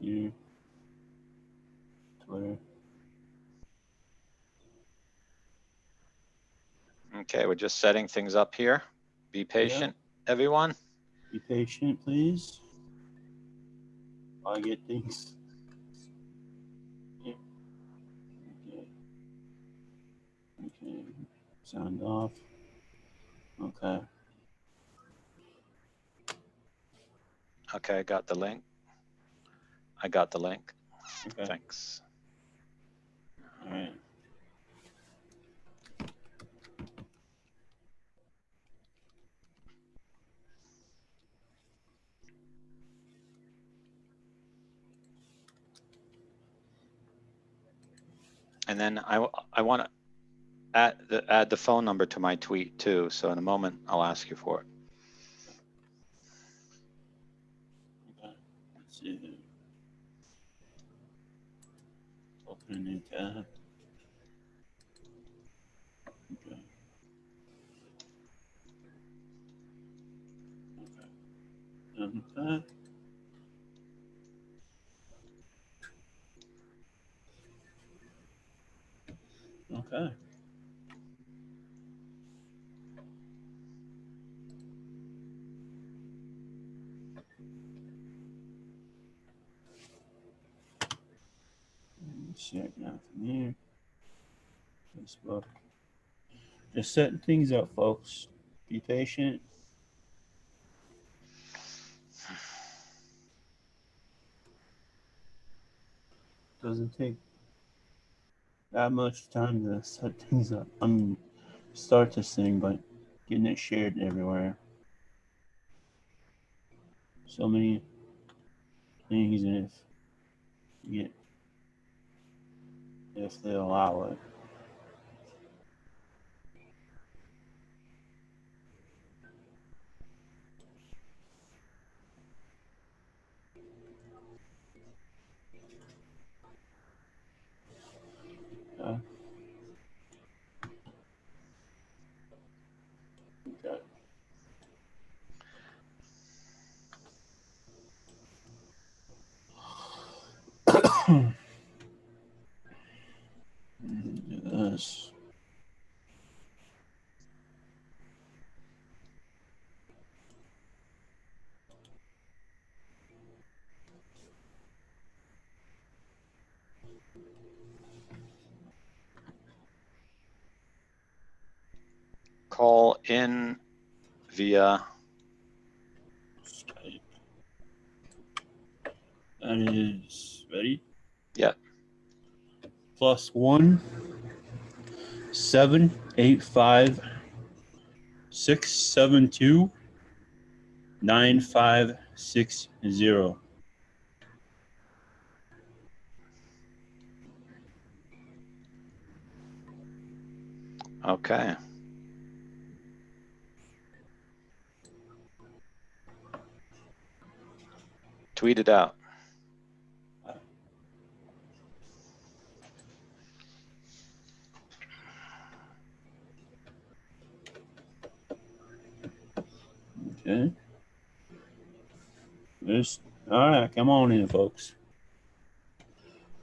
here. Twitter. Okay, we're just setting things up here. Be patient, everyone. Be patient, please. I get things. Yeah. Okay. Sound off. Okay. Okay, I got the link. Okay. Thanks. All right. And then I want to add the phone number to my tweet too. So in a moment, I'll ask you for it. Okay. Let's see. Open a new tab. Okay. Okay. Done with that. Okay. Check now from here. Facebook. Just setting things up, folks. Be patient. Doesn't take that much time to set things up. I mean, start this thing, but getting it shared everywhere. So many things, and if they allow it. Okay. Okay. Do this. Call in via Skype. That is ready. Yeah. +1 785 672 9560. Okay. Tweet it out. Okay. All right, come on in, folks.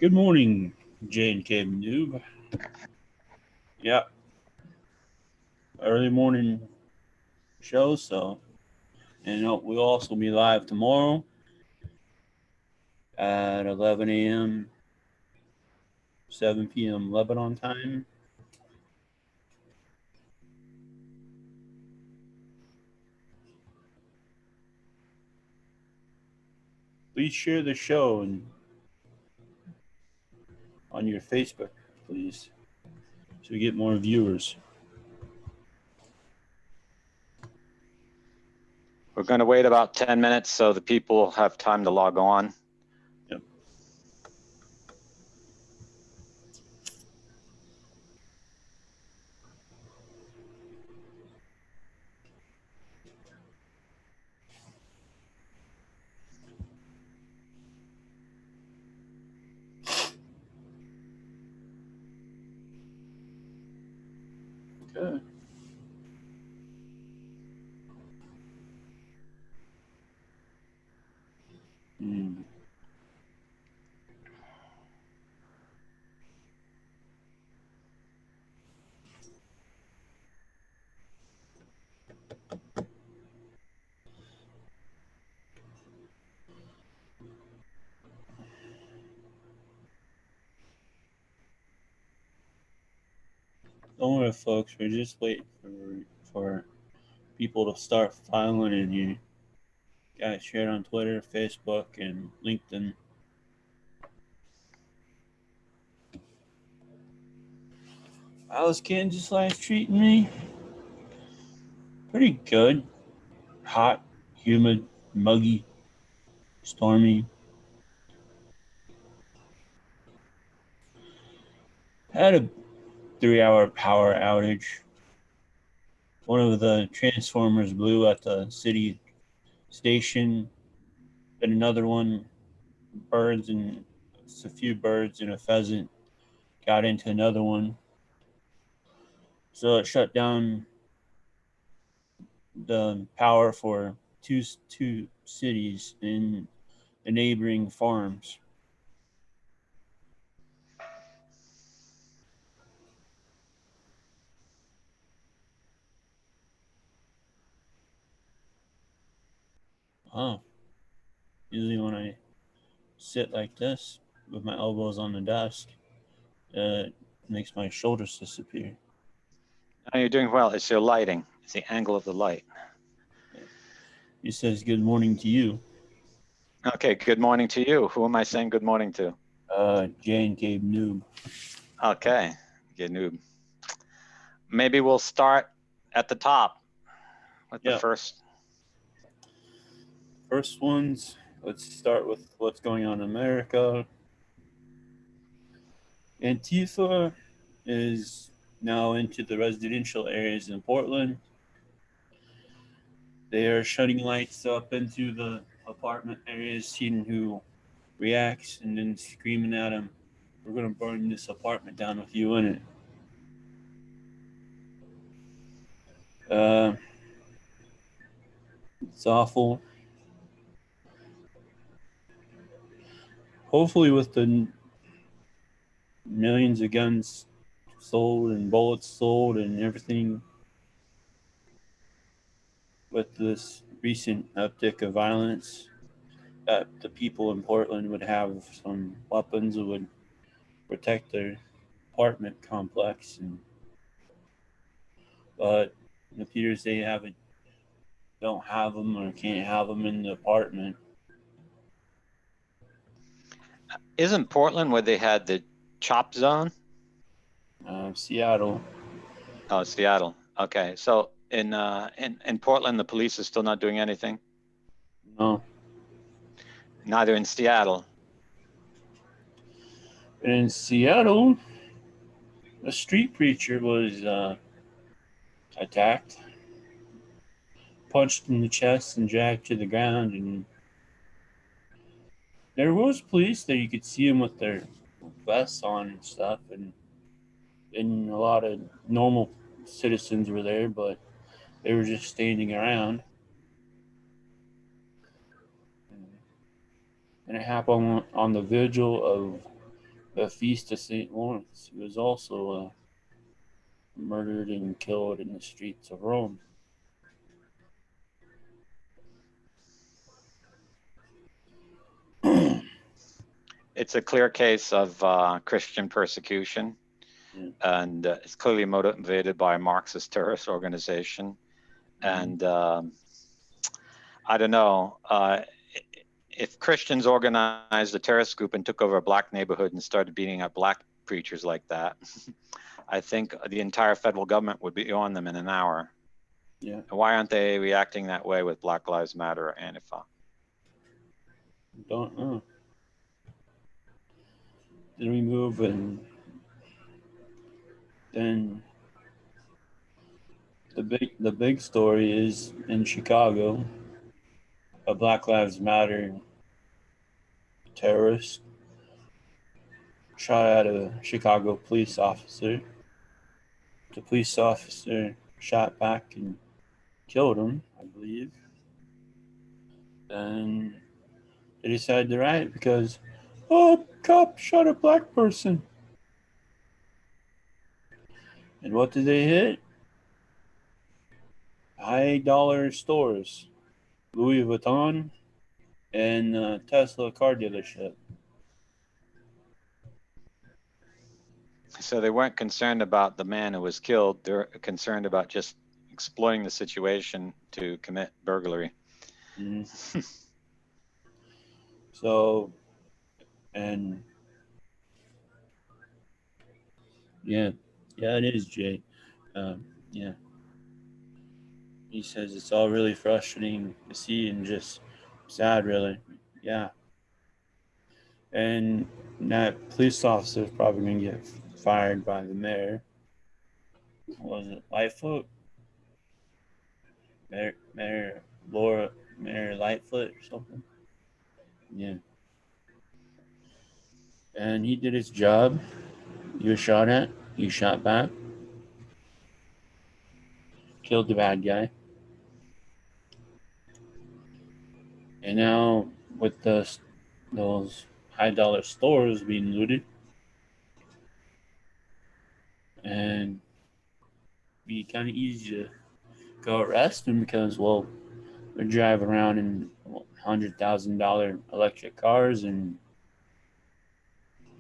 Good morning, J&K Noob. Yeah. Early morning show, so. And we'll also be live tomorrow at 11 a.m., 7 p.m. Lebanon time. Please share the show on your Facebook, please, so we get more viewers. We're going to wait about 10 minutes so the people have time to log on. Yep. Okay. Don't worry, folks. We're just waiting for people to start filing, and you guys share it on Twitter, Facebook, and LinkedIn. How's Kansas life treating me? Pretty good. Hot, humid, muggy, stormy. Had a 3 hour power outage. One of the transformers blew at the city station. Then another one, birds and a few birds and a pheasant got into another one. So it shut down the power for two cities and the neighboring farms. Oh, usually when I sit like this with my elbows on the desk, it makes my shoulders disappear. Oh, you're doing well. It's your lighting. It's the angle of the light. He says, "Good morning to you." Okay, good morning to you. Who am I saying good morning to? Jane Gabe Noob. Okay, good noob. Maybe we'll start at the top with the Yeah. first. First ones. Let's start with what's going on in America. Antifa is now into the residential areas in Portland. They are shutting lights up into the apartment areas, seeing who reacts, and then screaming at them, "We're going to burn this apartment down with you in it." Uh, it's awful. Hopefully, with the millions of guns sold and bullets sold and everything, with this recent uptick of violence, that the people in Portland would have some weapons that would protect their apartment complex. But it appears they don't have them or can't have them in the apartment. Isn't Portland where they had the chop zone? Seattle. Oh, Seattle. Okay, so in Portland, the police is still not doing anything. No. Neither in Seattle. In Seattle, a street preacher was attacked, punched in the chest, and dragged to the ground. And there was police there. You could see them with their vests on and stuff, and a lot of normal citizens were there, but they were just standing around. And it happened on the vigil of the Feast of St. Lawrence. He was also murdered and killed in the streets of Rome. It's a clear case of Christian persecution, Yeah. and it's clearly motivated by a Marxist terrorist organization. And I don't know if Christians organized a terrorist group and took over a black neighborhood and started beating up black preachers like that. I think the entire federal government would be on them in an hour. Yeah. Why aren't they reacting that way with Black Lives Matter or Antifa? Don't know. Then we move, and then the big story is in Chicago. A Black Lives Matter terrorist shot at a Chicago police officer. The police officer shot back and killed him, I believe. And they decided to riot because, oh, cop shot a black person. And what did they hit? High dollar stores, Louis Vuitton, and Tesla car dealership. So they weren't concerned about the man who was killed. They're concerned about just exploiting the situation to commit burglary. Mm-hmm. So, and yeah, yeah, it is, Jay. Yeah, he says it's all really frustrating to see and just sad, really. Yeah, and that police officer is probably gonna get fired by the mayor. What was it Lightfoot? Mayor Laura, Mayor Lightfoot or something? Yeah, and he did his job. He was shot at. He shot back, killed the bad guy, and now with those high-dollar stores being looted, and be kind of easy to go arrest him because, well, they're driving around in $100,000 electric cars, and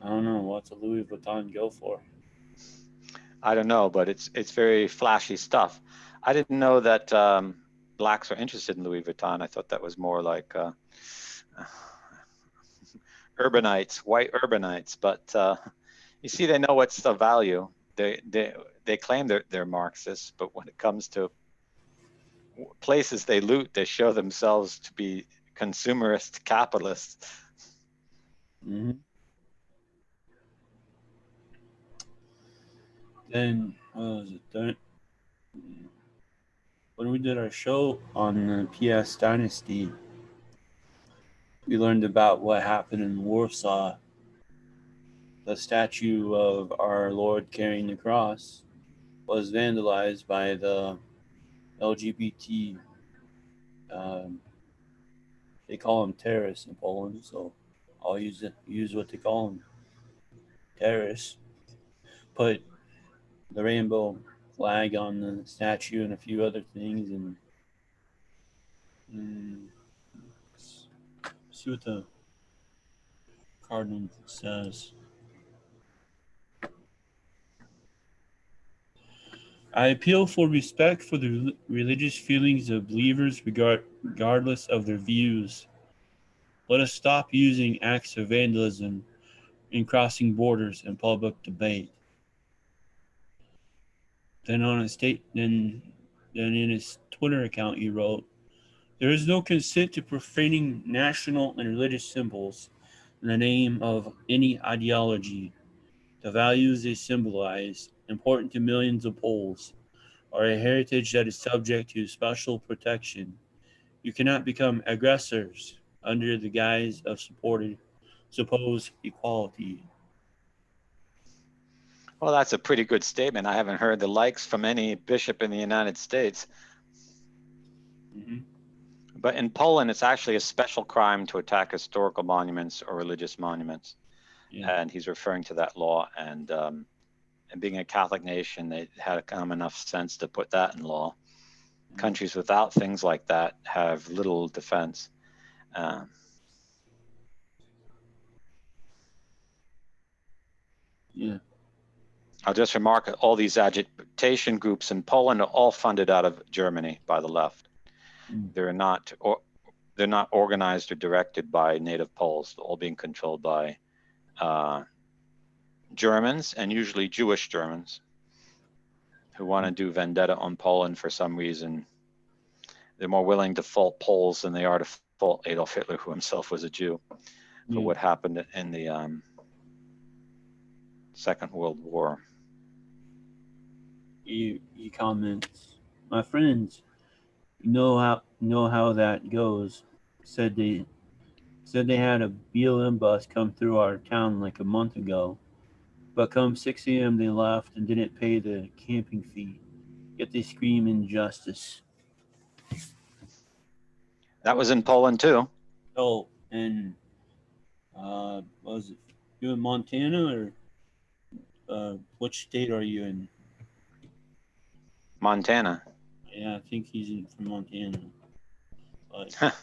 I don't know what's a Louis Vuitton go for. I don't know, but it's very flashy stuff. I didn't know that blacks are interested in Louis Vuitton. I thought that was more like urbanites, white urbanites. But you see, they know what's the value. They claim they're Marxists, but when it comes to places they loot, they show themselves to be consumerist capitalists. Mm-hmm. Then what was it? Then, when we did our show on the PS Dynasty, we learned about what happened in Warsaw. The statue of our Lord carrying the cross was vandalized by the LGBT. Um, they call them terrorists in Poland, so I'll use what they call them, terrorists. Put the rainbow flag on the statue and a few other things, and let's see what the cardinal says. I appeal for respect for the religious feelings of believers regardless of their views. Let us stop using acts of vandalism in crossing borders in public debate. Then on a state then in his Twitter account he wrote, there is no consent to profaning national and religious symbols in the name of any ideology. The values they symbolize, important to millions of Poles, are a heritage that is subject to special protection. You cannot become aggressors under the guise of supposed equality. Well, that's a pretty good statement. I haven't heard the likes from any bishop in the United States. Mm-hmm. But in Poland, it's actually a special crime to attack historical monuments or religious monuments. Yeah. And he's referring to that law. And being a Catholic nation, they had enough sense to put that in law. Countries without things like that have little defense. Yeah. I'll just remark that all these agitation groups in Poland are all funded out of Germany by the left. Mm. They're not organized or directed by native Poles. They're all being controlled by Germans, and usually Jewish Germans, who want to do vendetta on Poland for some reason. They're more willing to fault Poles than they are to fault Adolf Hitler, who himself was a Jew, for what happened in the Second World War. He comments, my friends, you know how that goes. Said they had a BLM bus come through our town like a month ago, but come 6 a.m. they left and didn't pay the camping fee. Yet they scream injustice. That was in Poland too. Oh, and was it you in Montana or which state are you in? Montana. Yeah, I think he's from Montana. But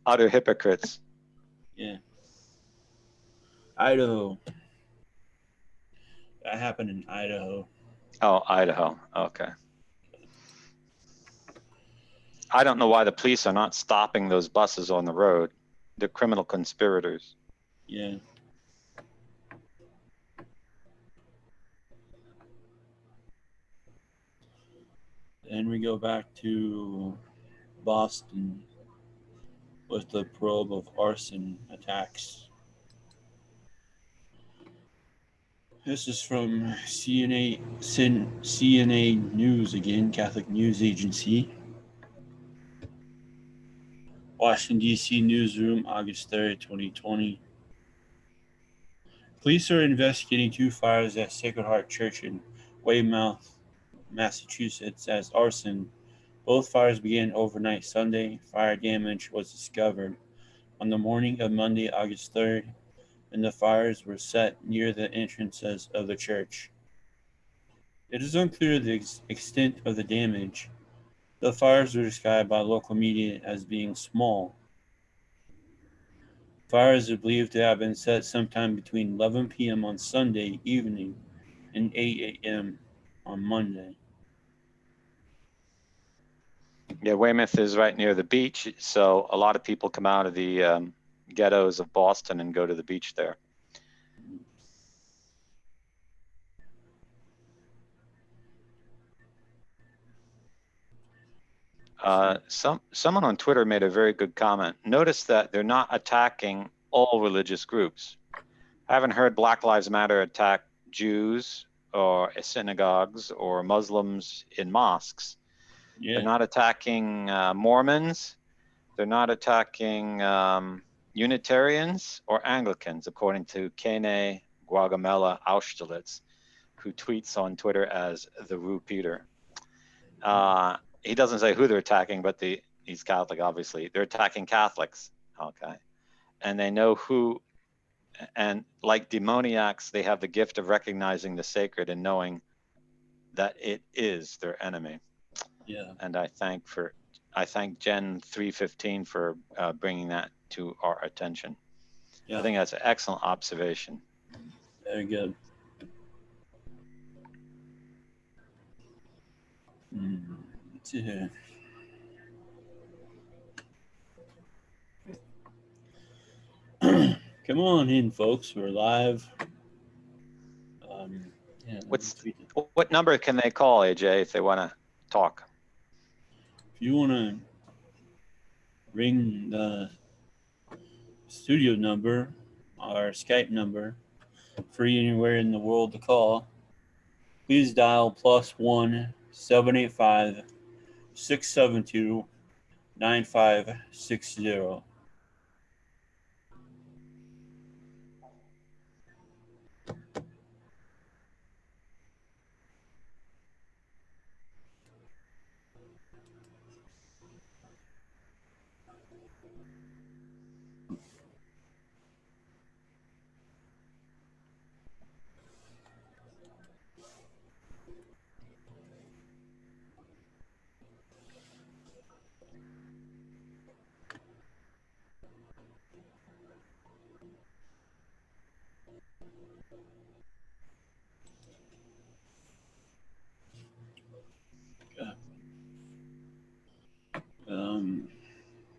Utter hypocrites. yeah, Idaho. That happened in Idaho. Oh, Idaho. Okay. I don't know why the police are not stopping those buses on the road. They're criminal conspirators. Yeah. Then we go back to Boston with the probe of arson attacks. This is from CNA News again, Catholic News Agency. Washington, D.C. Newsroom, August 3rd, 2020. Police are investigating 2 fires at Sacred Heart Church in Weymouth, Massachusetts as arson. Both fires began overnight Sunday. Fire damage was discovered on the morning of Monday, August 3rd, and the fires were set near the entrances of the church. It is unclear the extent of the damage. The fires were described by local media as being small. Fires are believed to have been set sometime between 11 p.m. on Sunday evening and 8 a.m. on Monday. Yeah, Weymouth is right near the beach, so a lot of people come out of the ghettos of Boston and go to the beach there. Someone on Twitter made a very good comment. Notice that they're not attacking all religious groups. I haven't heard Black Lives Matter attack Jews or synagogues or Muslims in mosques. Yeah. They're not attacking Mormons. They're not attacking Unitarians or Anglicans, according to Kene Guagamela Austerlitz, who tweets on Twitter as the Rue Peter. He doesn't say who they're attacking, but he's Catholic, obviously. They're attacking Catholics, okay? And they know who, and like demoniacs, they have the gift of recognizing the sacred and knowing that it is their enemy. Yeah. And I thank Gen 315 for bringing that to our attention. Yeah. I think that's an excellent observation. Very good. Yeah. Come on in, folks. We're live. Yeah, What number can they call, AJ, if they want to talk? If you want to ring the studio number or Skype number, free anywhere in the world to call, please dial +1 785 672 9560.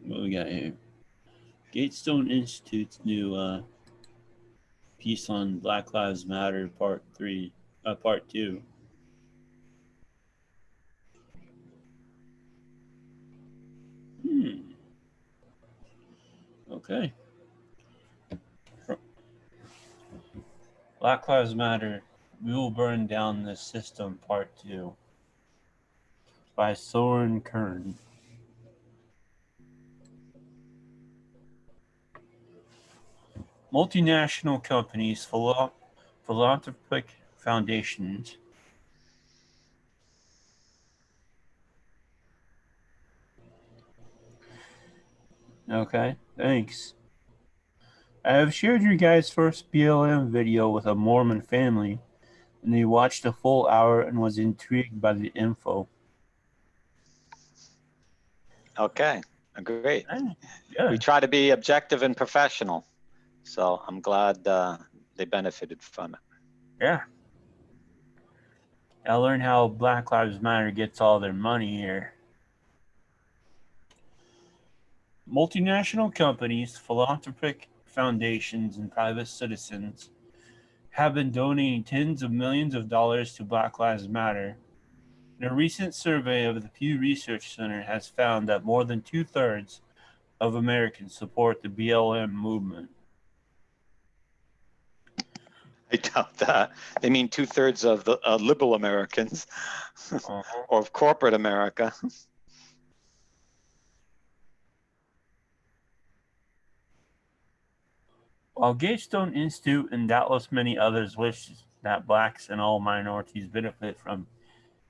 What we got here? Gatestone Institute's new piece on Black Lives Matter Part 2. Okay. Black Lives Matter, We Will Burn Down This System Part 2 by Soren Kern. Multinational companies, philanthropic foundations, okay, thanks. I have shared your guys' first BLM video with a Mormon family, and they watched a full hour and was intrigued by the info. Okay, great. Yeah. We try to be objective and professional, so I'm glad they benefited from it. Yeah. I learned how Black Lives Matter gets all their money here. Multinational companies, philanthropic foundations, and private citizens have been donating tens of millions of dollars to Black Lives Matter. And a recent survey of the Pew Research Center has found that more than 2/3 of Americans support the BLM movement. I doubt that. They mean 2/3 of the liberal Americans or of corporate America. While Gatestone Institute and doubtless many others wish that blacks and all minorities benefit from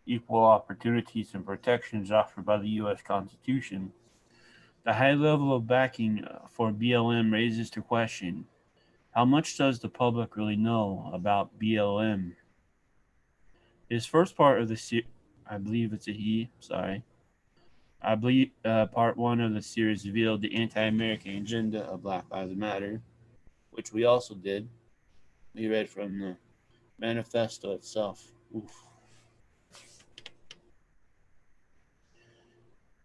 equal opportunities and protections offered by the U.S. Constitution, the high level of backing for BLM raises the question: how much does the public really know about BLM? His first part of the I believe it's a he, sorry. I believe part one of the series revealed the anti-American agenda of Black Lives Matter, which we also did. We read from the manifesto itself. Oof.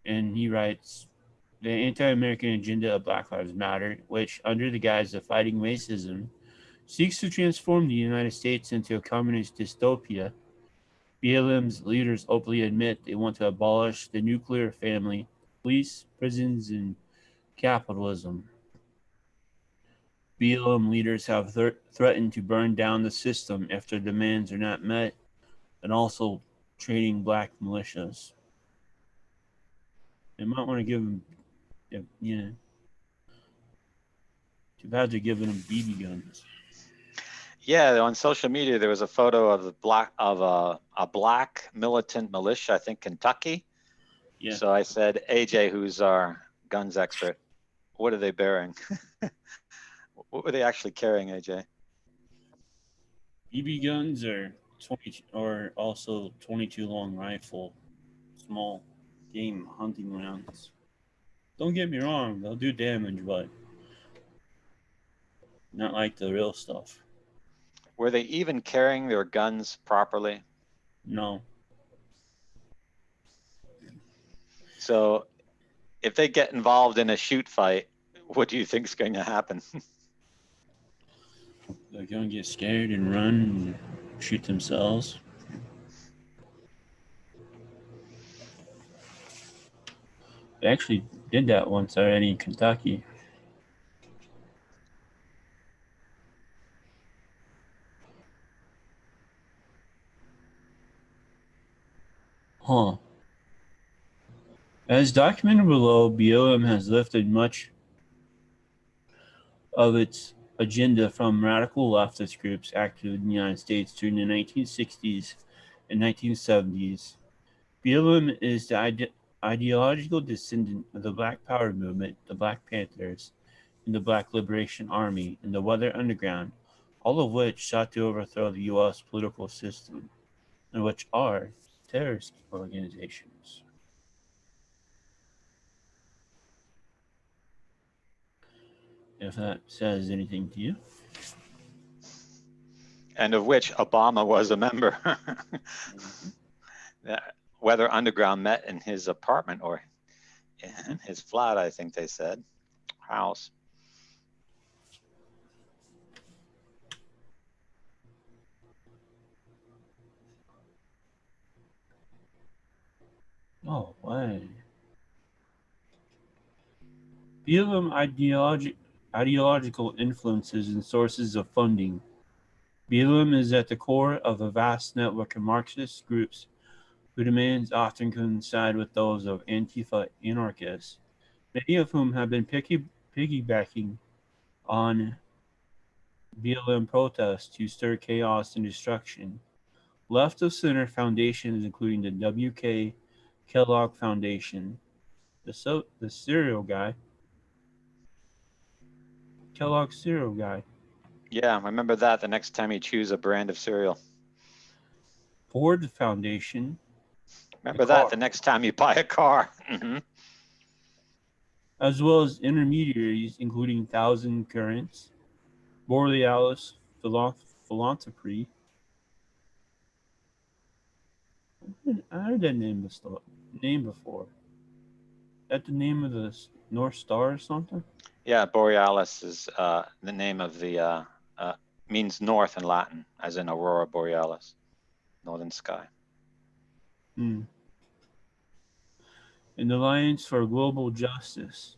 And he writes, the anti-American agenda of Black Lives Matter, which, under the guise of fighting racism, seeks to transform the United States into a communist dystopia. BLM's leaders openly admit they want to abolish the nuclear family, police, prisons, and capitalism. BLM leaders have threatened to burn down the system if their demands are not met, and also training black militias. They might want to give them, yeah, too bad they're giving them BB guns. Yeah, on social media there was a photo of a black militant militia, I think Kentucky. Yeah. So I said, AJ, who's our guns expert, what are they bearing? What were they actually carrying, AJ? BB guns are 20 or also 22 long rifle, small game hunting rounds. Don't get me wrong, they'll do damage, but not like the real stuff. Were they even carrying their guns properly? No. So if they get involved in a shoot fight, what do you think is going to happen? They're gonna get scared and run and shoot themselves. They actually did that once already in Kentucky. Huh. As documented below, BLM has lifted much of its agenda from radical leftist groups active in the United States during the 1960s and 1970s. BLM is the ideological descendant of the Black Power movement, the Black Panthers, and the Black Liberation Army, and the Weather Underground, all of which sought to overthrow the U.S. political system, and which are terrorist organizations. If that says anything to you. And of which Obama was a member. Weather Underground met in his apartment or in his flat, I think they said, house. Oh, why? BLM ideological influences and sources of funding. BLM is at the core of a vast network of Marxist groups whose demands often coincide with those of Antifa anarchists, many of whom have been piggybacking on BLM protests to stir chaos and destruction. Left of center foundations including the W.K. Kellogg Foundation, the cereal guy, Kellogg cereal guy, Yeah, remember that the next time you choose a brand of cereal. Ford Foundation, Remember that the next time you buy a car. as well as intermediaries including Thousand Currents, Borealis philanthropy. I heard that name before. That the name of the North Star or something? Yeah, Borealis is the name of the means north in Latin, as in aurora borealis, northern sky. Hmm. An Alliance for Global Justice.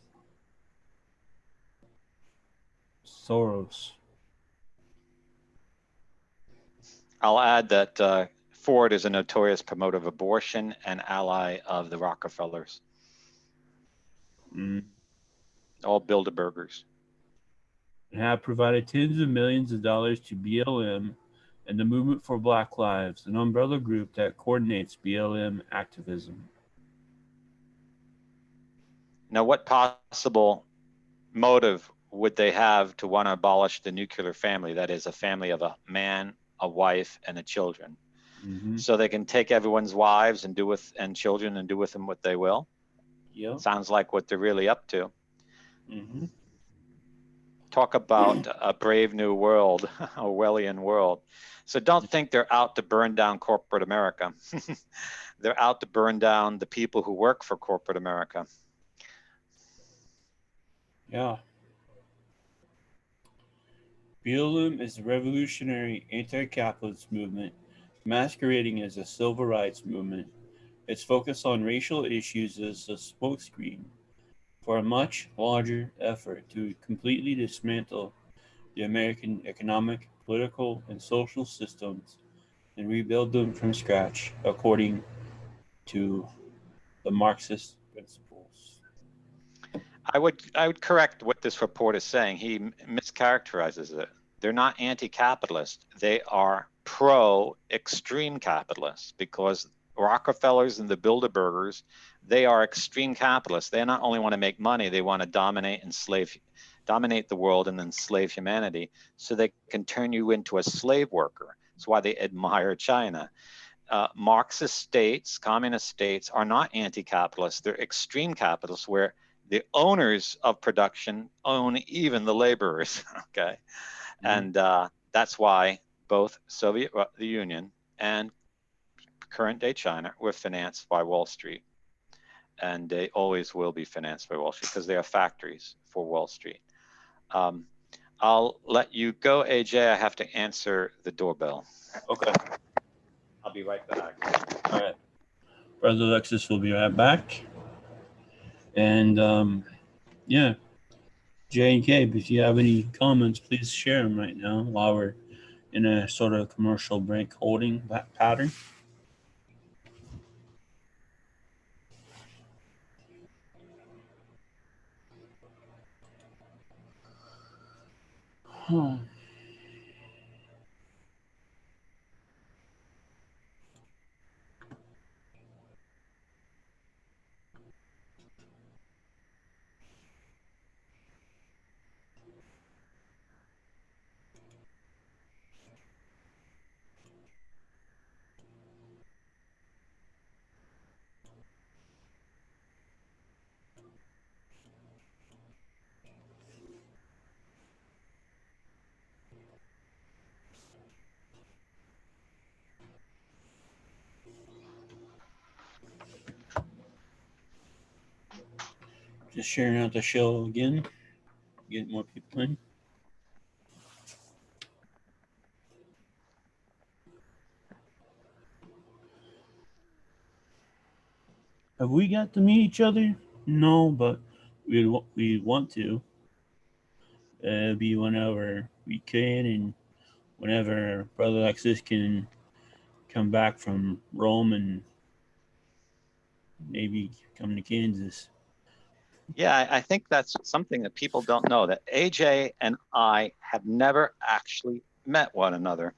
Soros. I'll add that Ford is a notorious promoter of abortion and ally of the Rockefellers, Hmm. all Bilderbergers. And have provided tens of millions of dollars to BLM and the Movement for Black Lives, an umbrella group that coordinates BLM activism. Now, what possible motive would they have to want to abolish the nuclear family? That is, a family of a man, a wife, and the children. Mm-hmm. So they can take everyone's wives and children and do with them what they will. Yep. Sounds like what they're really up to. Mm-hmm. Talk about a brave new world, Orwellian world. So don't think they're out to burn down corporate America. They're out to burn down the people who work for corporate America. Yeah. BLM is a revolutionary anti-capitalist movement masquerading as a civil rights movement. Its focus on racial issues is a smokescreen for a much larger effort to completely dismantle the American economic, political, and social systems and rebuild them from scratch according to the Marxist principles. I would correct what this report is saying. He mischaracterizes it. They're not anti-capitalist. They are pro-extreme capitalists because Rockefellers and the Bilderbergers, they are extreme capitalists. They not only want to make money, they want to dominate the world and enslave humanity so they can turn you into a slave worker. That's why they admire China. Marxist states, communist states are not anti-capitalist. They're extreme capitalists where the owners of production own even the laborers. Okay, and that's why both the Union and current day China were financed by Wall Street, and they always will be financed by Wall Street because they are factories for Wall Street. I'll let you go, AJ. I have to answer the doorbell. Okay. I'll be right back. All right. Brother Alexis will be right back. And yeah, J and K, if you have any comments, please share them right now while we're in a sort of commercial break holding pattern. Huh. Just sharing out the show again, get more people in. Have we got to meet each other? No, but we want to. Be whenever we can, and whenever Brother Alexis can come back from Rome and maybe come to Kansas. Yeah, I think that's something that people don't know, that AJ and I have never actually met one another.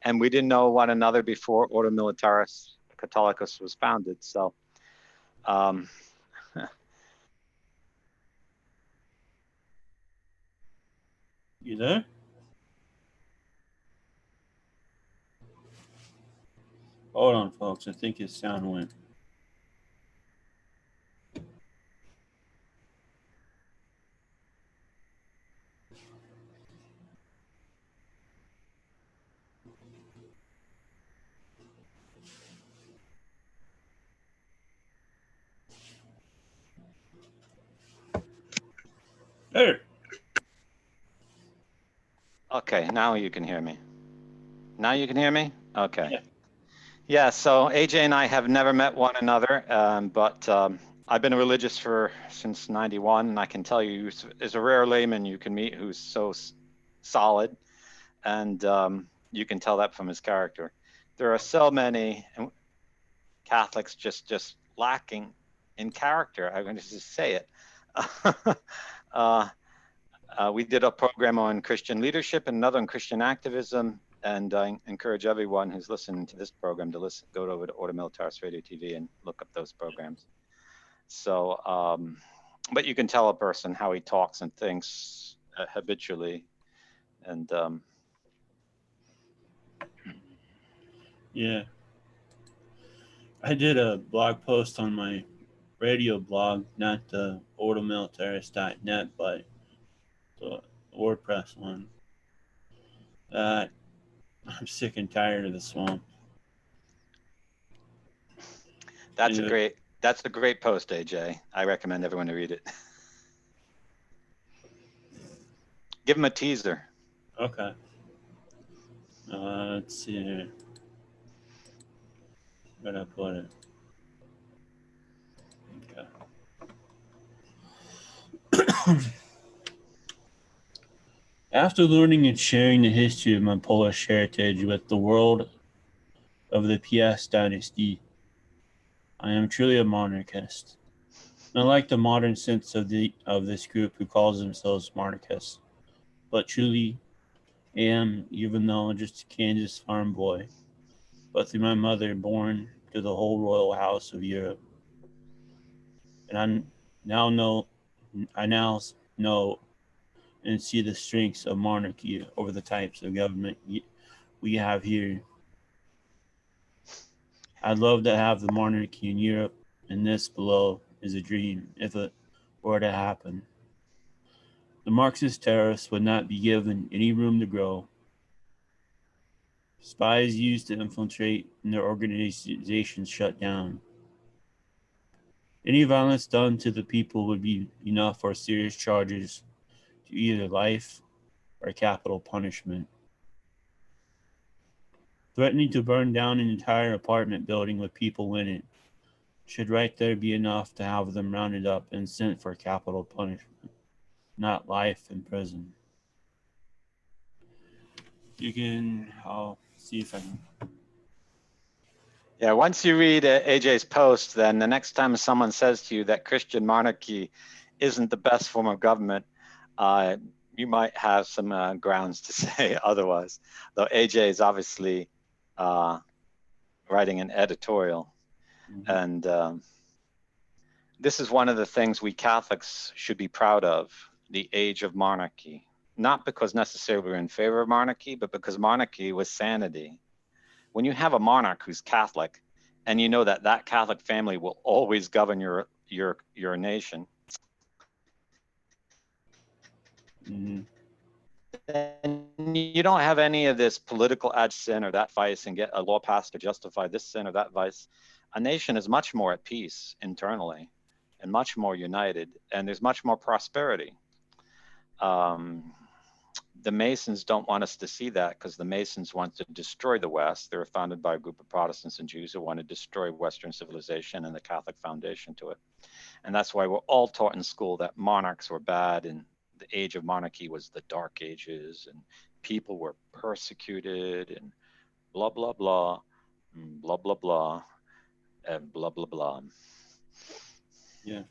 And we didn't know one another before Ordo Militaris Catholicus was founded. So, um, You there? Hold on, folks. I think his sound went. There. Okay, now you can hear me. Now you can hear me? Okay. Yeah. Yeah, so AJ and I have never met one another, but I've been religious since '91, and I can tell you, is a rare layman you can meet who's so solid, and you can tell that from his character. There are so many Catholics just lacking in character. I'm going to just say it. We did a program on Christian leadership and another on Christian activism, and I encourage everyone who's listening to this program to go over to Order Militaris Radio TV and look up those programs. So, but you can tell a person how he talks and thinks habitually, and Yeah. I did a blog post on my radio blog, not the ordomilitaris.net, but the WordPress one. I'm sick and tired of the swamp. that's a great post, AJ. I recommend everyone to read it. Give him a teaser. Okay. Let's see here. Where'd I put it? Okay. After learning and sharing the history of my Polish heritage with the world of the PS dynasty, I am truly a monarchist. Not like the modern sense of this group who calls themselves monarchists, but truly am, even though just a Kansas farm boy, but through my mother born to the whole royal house of Europe. And now know I now know and see the strengths of monarchy over the types of government we have here. I'd love to have the monarchy in Europe, and this below is a dream if it were to happen. The Marxist terrorists would not be given any room to grow. Spies used to infiltrate and their organizations shut down. Any violence done to the people would be enough for serious charges to either life or capital punishment. Threatening to burn down an entire apartment building with people in it should right there be enough to have them rounded up and sent for capital punishment, not life in prison. I'll see if I can. Yeah, once you read AJ's post, then the next time someone says to you that Christian monarchy isn't the best form of government, you might have some grounds to say otherwise. Though AJ is obviously writing an editorial. And this is one of the things we Catholics should be proud of, the age of monarchy. Not because necessarily we're in favor of monarchy, but because monarchy was sanity. When you have a monarch who's Catholic, and you know that that Catholic family will always govern your nation, then you don't have any of this political sin or that vice and get a law passed to justify this sin or that vice. A nation is much more at peace internally and much more united, and there's much more prosperity. The Masons don't want us to see that because the Masons want to destroy the West. They were founded by a group of Protestants and Jews who want to destroy Western civilization and the Catholic foundation to it. And that's why we're all taught in school that monarchs were bad and the age of monarchy was the Dark Ages and people were persecuted and blah, blah, blah, and blah, blah, blah, and blah, blah, blah. Yeah.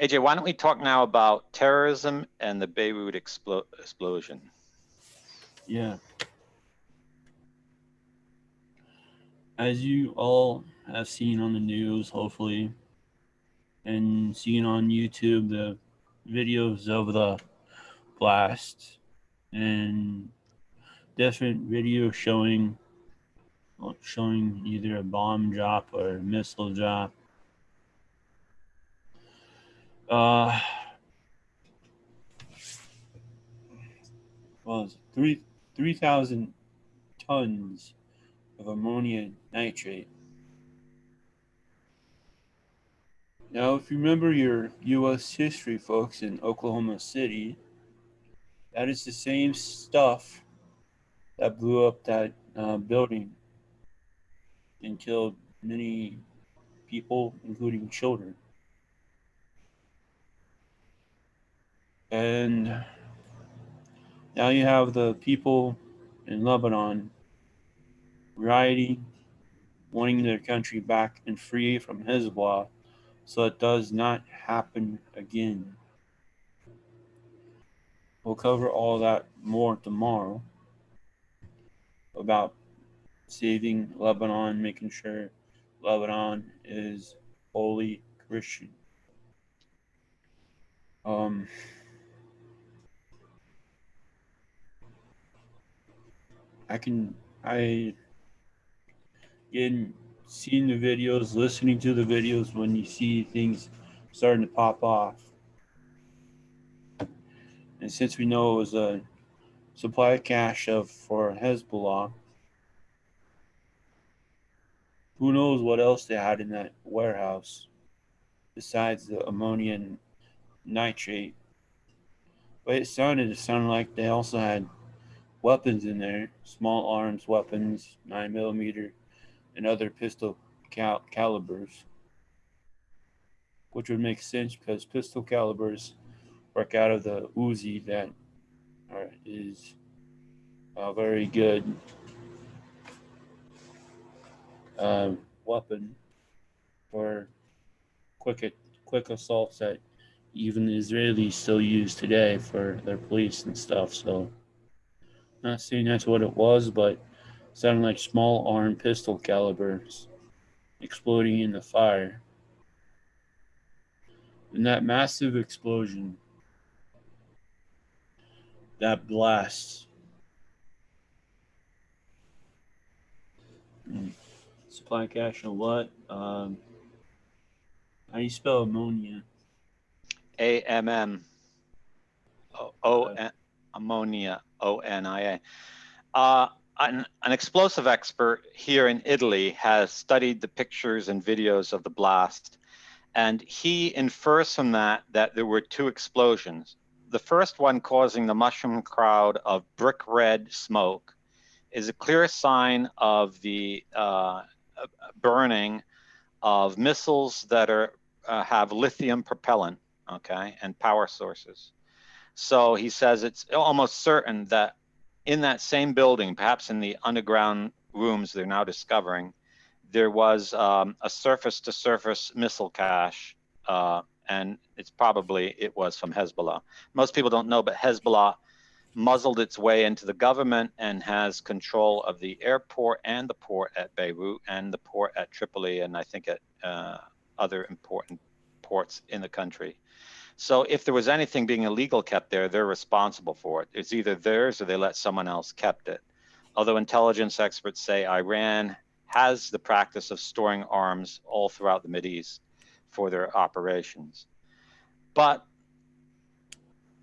AJ, why don't we talk now about terrorism and the Beirut explosion? Yeah. As you all have seen on the news, hopefully, and seen on YouTube, the videos of the blast and different videos showing either a bomb drop or a missile drop. Well, 3,000 tons of ammonia nitrate Now, if you remember your U.S. history, folks, in Oklahoma City, that is the same stuff that blew up that building and killed many people, including children. And now you have the people in Lebanon rioting, wanting their country back and free from Hezbollah so it does not happen again. We'll cover all that more tomorrow about saving Lebanon, making sure Lebanon is wholly Christian. Um, I again seeing the videos, listening to the videos when you see things starting to pop off. And since we know it was a supply cache of for Hezbollah, who knows what else they had in that warehouse besides the ammonium nitrate. But it sounded like they also had weapons in there, small arms weapons, 9mm, and other pistol calibers, which would make sense because pistol calibers work out of the Uzi that is a very good weapon for quick quick assaults that even the Israelis still use today for their police and stuff. So, not saying that's what it was, but sounded like small arm pistol calibers exploding in the fire. And that massive explosion, that blast, supply cache of what? How do you spell ammonia? AMM, Uh, ammonia, ONIA. An explosive expert here in Italy has studied the pictures and videos of the blast, and he infers from that there were two explosions. The first one, causing the mushroom cloud of brick red smoke, is a clear sign of the burning of missiles that have lithium propellant, okay, and power sources. So he says it's almost certain that in that same building, perhaps in the underground rooms they're now discovering, there was a surface-to-surface missile cache, and it was from Hezbollah. Most people don't know, but Hezbollah muzzled its way into the government and has control of the airport and the port at Beirut and the port at Tripoli, and I think at other important ports in the country. So if there was anything being illegal kept there, they're responsible for it. It's either theirs or they let someone else kept it. Although intelligence experts say Iran has the practice of storing arms all throughout the Mideast for their operations. But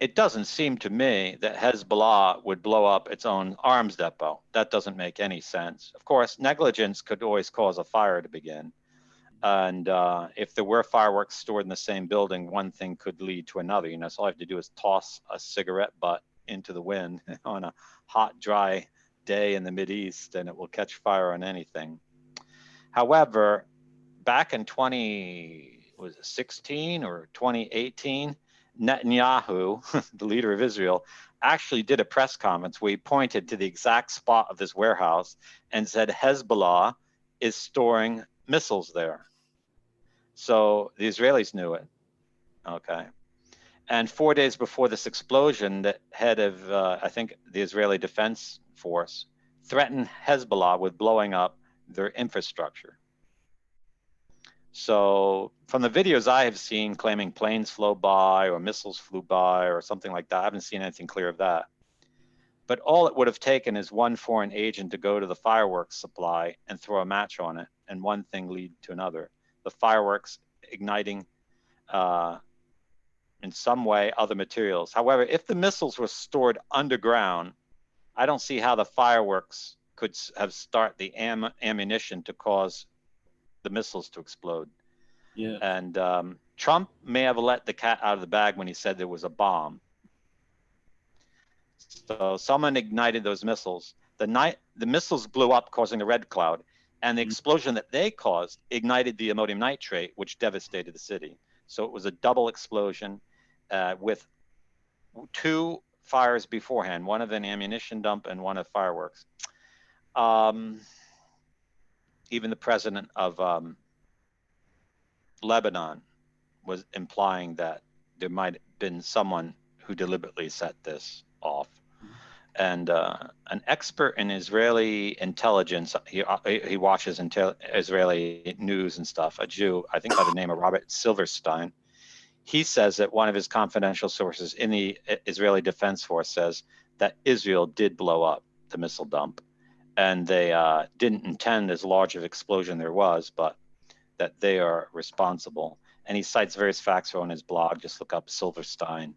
it doesn't seem to me that Hezbollah would blow up its own arms depot. That doesn't make any sense. Of course, negligence could always cause a fire to begin. And if there were fireworks stored in the same building, one thing could lead to another. You know, so all I have to do is toss a cigarette butt into the wind on a hot, dry day in the Mideast, and it will catch fire on anything. However, back in 2016 or 2018, Netanyahu, the leader of Israel, actually did a press conference where he pointed to the exact spot of this warehouse and said Hezbollah is storing missiles there. So the Israelis knew it, okay. And 4 days before this explosion, the head of, I think, the Israeli Defense Force threatened Hezbollah with blowing up their infrastructure. So from the videos I have seen claiming planes flew by or missiles flew by or something like that, I haven't seen anything clear of that. But all it would have taken is one foreign agent to go to the fireworks supply and throw a match on it, and one thing lead to another. The fireworks igniting in some way other materials. However, if the missiles were stored underground, I don't see how the fireworks could have start the ammunition to cause the missiles to explode. Yeah. And Trump may have let the cat out of the bag when he said there was a bomb. So someone ignited those missiles. The missiles blew up, causing the red cloud, and the explosion that they caused ignited the ammonium nitrate, which devastated the city. So it was a double explosion with two fires beforehand, one of an ammunition dump and one of fireworks. Even the president of Lebanon was implying that there might have been someone who deliberately set this off. And an expert in Israeli intelligence, he watches Israeli news and stuff, a Jew, I think by the name of Robert Silverstein, he says that one of his confidential sources in the Israeli Defense Force says that Israel did blow up the missile dump, and they didn't intend as large of explosion there was, but that they are responsible. And he cites various facts on his blog. Just look up Silverstein,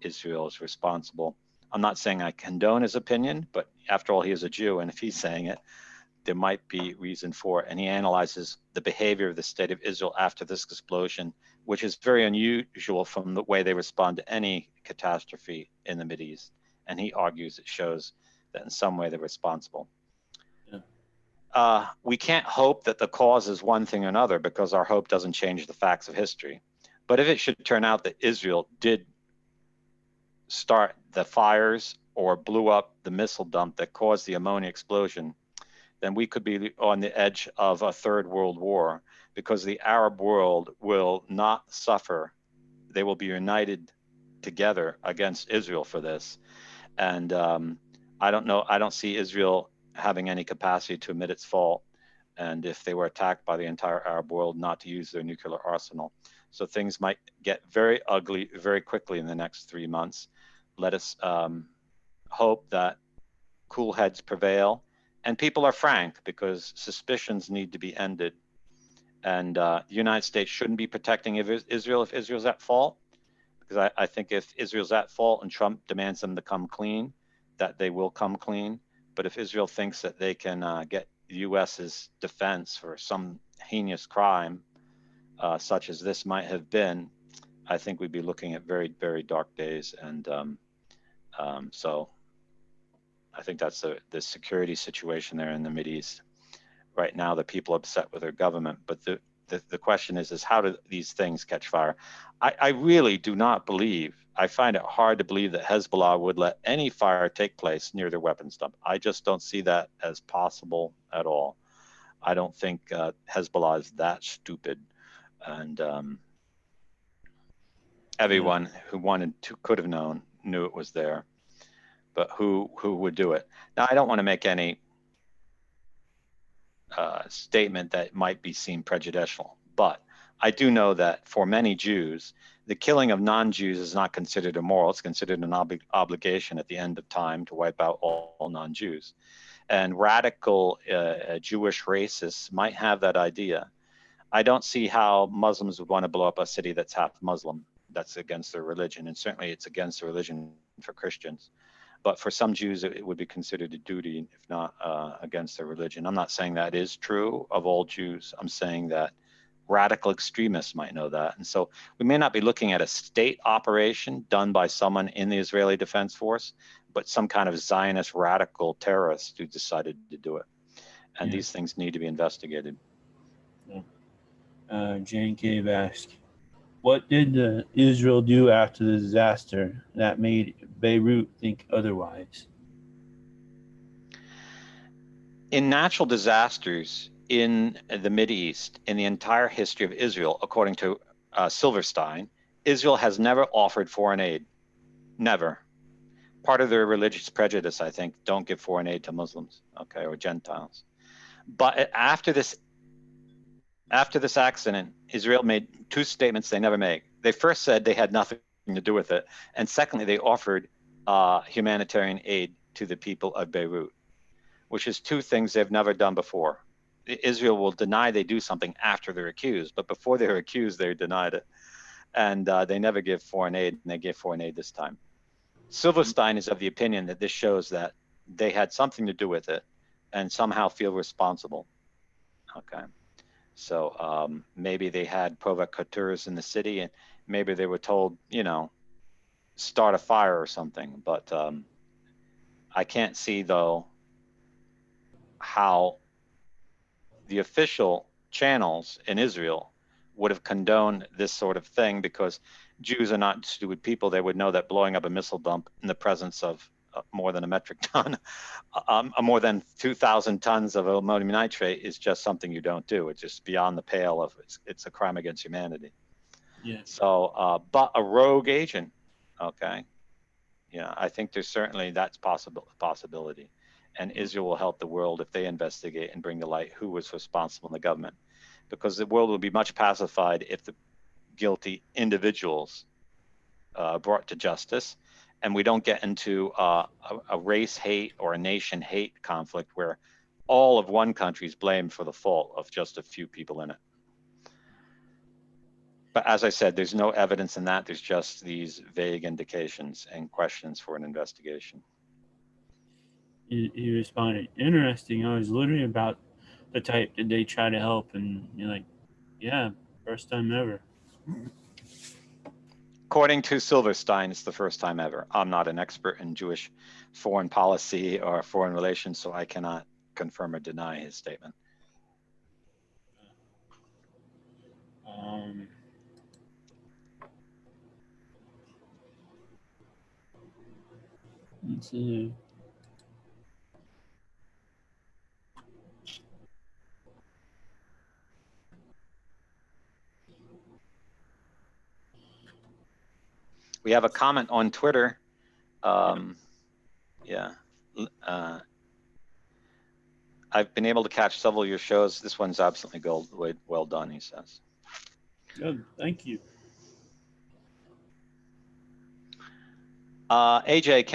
Israel is responsible. I'm not saying I condone his opinion, but after all, he is a Jew, and if he's saying it, there might be reason for it. And he analyzes the behavior of the state of Israel after this explosion, which is very unusual from the way they respond to any catastrophe in the Mideast. And he argues it shows that in some way they're responsible. We can't hope that the cause is one thing or another, because our hope doesn't change the facts of history. But if it should turn out that Israel did start the fires or blew up the missile dump that caused the ammonia explosion, then we could be on the edge of a third world war, because the Arab world will not suffer. They will be united together against Israel for this. And I don't see Israel having any capacity to admit its fault, and if they were attacked by the entire Arab world, not to use their nuclear arsenal. So things might get very ugly very quickly in the next 3 months. Let us hope that cool heads prevail and people are frank, because suspicions need to be ended. And the United States shouldn't be protecting Israel if Israel's at fault, because I think if Israel's at fault and Trump demands them to come clean, that they will come clean. But if Israel thinks that they can get the U.S.'s defense for some heinous crime, such as this might have been, I think we'd be looking at very, very dark days. And so I think that's the security situation there in the Mideast. Right now, the people are upset with their government, but the question is how do these things catch fire? I really do not believe, I find it hard to believe that Hezbollah would let any fire take place near their weapons dump. I just don't see that as possible at all. I don't think Hezbollah is that stupid. And everyone who wanted to could have known, knew it was there. But who would do it? Now, I don't want to make any statement that might be seen prejudicial, but I do know that for many Jews, the killing of non-Jews is not considered immoral. It's considered an obligation at the end of time to wipe out all non-Jews. And radical Jewish racists might have that idea. I don't see how Muslims would want to blow up a city that's half Muslim. That's against their religion, and certainly it's against the religion for Christians. But for some Jews, it would be considered a duty, if not against their religion. I'm not saying that is true of all Jews. I'm saying that radical extremists might know that. And so we may not be looking at a state operation done by someone in the Israeli Defense Force, but some kind of Zionist radical terrorist who decided to do it. And these things need to be investigated. Jane Cave asked, what did Israel do after the disaster that made Beirut think otherwise? In natural disasters in the Mideast, in the entire history of Israel, according to Silverstein, Israel has never offered foreign aid. Never. Part of their religious prejudice, I think, don't give foreign aid to Muslims, okay, or Gentiles. But after this accident, Israel made two statements they never make. They first said they had nothing to do with it. And secondly, they offered humanitarian aid to the people of Beirut, which is two things they've never done before. Israel will deny they do something after they're accused, but before they were accused, they denied it. And they never give foreign aid, and they gave foreign aid this time. Silverstein is of the opinion that this shows that they had something to do with it and somehow feel responsible. Okay. So maybe they had provocateurs in the city, and maybe they were told, you know, start a fire or something. But I can't see, though, how the official channels in Israel would have condoned this sort of thing, because Jews are not stupid people. They would know that blowing up a missile dump in the presence of more than a metric ton, more than 2,000 tons of ammonium nitrate is just something you don't do. It's just beyond the pale of, it's a crime against humanity. Yeah. So, but a rogue agent, okay, yeah, I think there's certainly that's possibility. And Israel will help the world if they investigate and bring to light who was responsible in the government, because the world will be much pacified if the guilty individuals brought to justice, and we don't get into a race hate or a nation hate conflict where all of one country is blamed for the fault of just a few people in it. But as I said, there's no evidence in that. There's just these vague indications and questions for an investigation. He responded, "Interesting. I was literally about the type that they try to help," and you're like, "Yeah, first time ever." According to Silverstein, it's the first time ever. I'm not an expert in Jewish foreign policy or foreign relations, so I cannot confirm or deny his statement. Um, let's see. We have a comment on Twitter. Yeah. I've been able to catch several of your shows. This one's absolutely gold. Well done, he says. Good, thank you. AJ,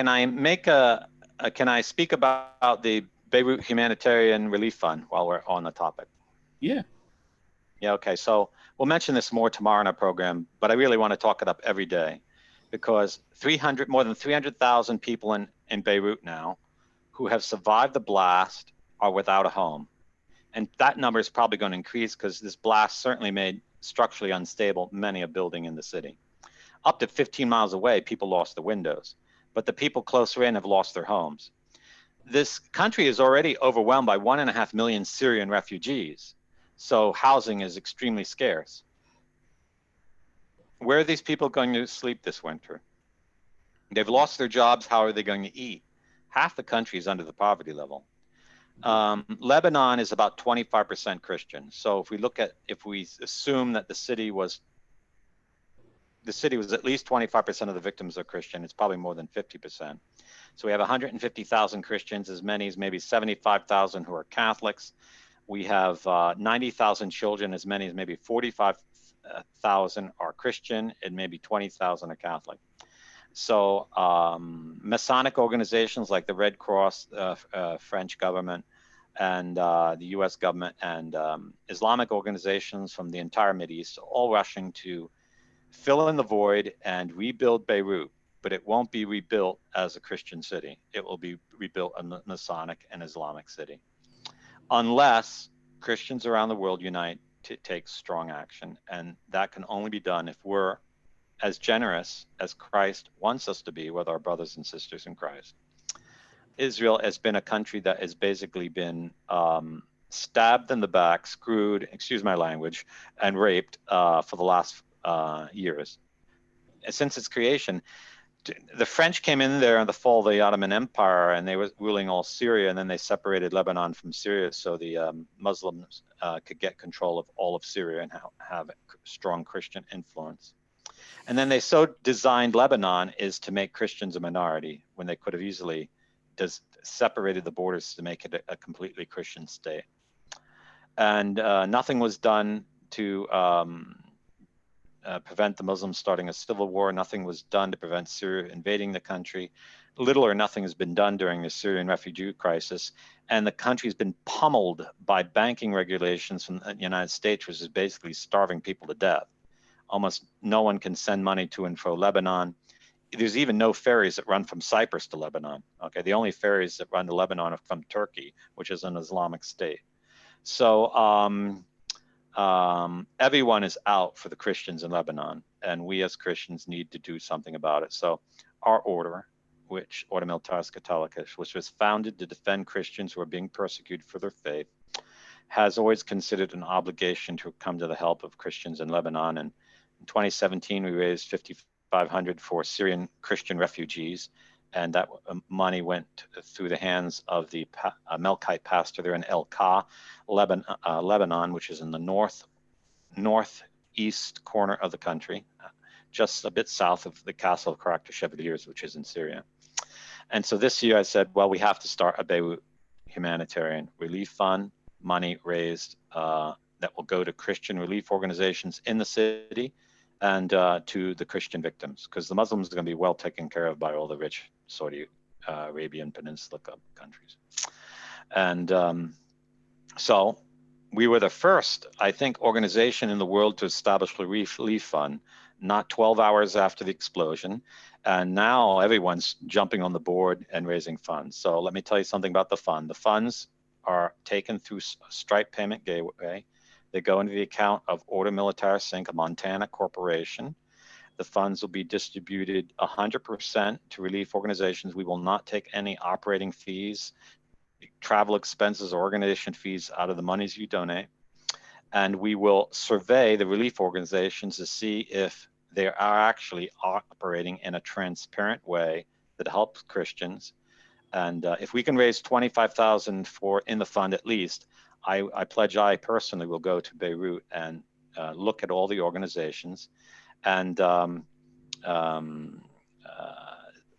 can I speak about the Beirut Humanitarian Relief Fund while we're on the topic? Yeah. Yeah, okay. So we'll mention this more tomorrow in our program, but I really want to talk it up every day, because more than 300,000 people in Beirut now who have survived the blast are without a home. And that number is probably going to increase, because this blast certainly made structurally unstable many a building in the city. Up to 15 miles away, people lost their windows, but the people closer in have lost their homes. This country is already overwhelmed by 1.5 million Syrian refugees, so housing is extremely scarce. Where are these people going to sleep this winter? They've lost their jobs. How are they going to eat? Half the country is under the poverty level. Lebanon is about 25% Christian. So if we assume that the city was at least 25% of the victims are Christian, it's probably more than 50%. So we have 150,000 Christians, as many as maybe 75,000 who are Catholics. We have 90,000 children, as many as maybe 45,000 are Christian, and maybe 20,000 are Catholic. So Masonic organizations like the Red Cross, French government, and the US government, and Islamic organizations from the entire Mideast, all rushing to fill in the void and rebuild Beirut, but it won't be rebuilt as a Christian city. It will be rebuilt a Masonic and Islamic city, unless Christians around the world unite to take strong action. And that can only be done if we're as generous as Christ wants us to be with our brothers and sisters in Christ. Israel has been a country that has basically been stabbed in the back, screwed, excuse my language, and raped for the last years. Since its creation, the French came in there in the fall of the Ottoman Empire, and they were ruling all Syria, and then they separated Lebanon from Syria so the Muslims could get control of all of Syria and have strong Christian influence. And then they so designed Lebanon is to make Christians a minority, when they could have easily separated the borders to make it a completely Christian state. And nothing was done to prevent the Muslims starting a civil war. Nothing was done to prevent Syria invading the country. Little or nothing has been done during the Syrian refugee crisis. And the country's been pummeled by banking regulations from the United States, which is basically starving people to death. Almost no one can send money to and fro Lebanon. There's even no ferries that run from Cyprus to Lebanon. Okay, the only ferries that run to Lebanon are from Turkey, which is an Islamic state. So everyone is out for the Christians in Lebanon, and we as Christians need to do something about it. So our order, which Order Militaris Catholicus, which was founded to defend Christians who are being persecuted for their faith, has always considered an obligation to come to the help of Christians in Lebanon. And in 2017, we raised $5,500 for Syrian Christian refugees, and that money went through the hands of the Melkite pastor there in El Ka, Lebanon, which is in the northeast corner of the country, just a bit south of the castle of Karaktasheviliers, which is in Syria. And so this year I said, well, we have to start a Beirut humanitarian relief fund, money raised that will go to Christian relief organizations in the city and to the Christian victims, because the Muslims are going to be well taken care of by all the rich Saudi Arabian Peninsula countries. And so we were the first, I think, organization in the world to establish a relief fund, not 12 hours after the explosion. And now everyone's jumping on the board and raising funds. So let me tell you something about the fund. The funds are taken through Stripe Payment Gateway. They go into the account of Order Militaris Inc., a Montana corporation. The funds will be distributed 100% to relief organizations. We will not take any operating fees, travel expenses, or organization fees out of the monies you donate. And we will survey the relief organizations to see if they are actually operating in a transparent way that helps Christians. And if we can raise $25,000 in the fund at least, I pledge I personally will go to Beirut and look at all the organizations and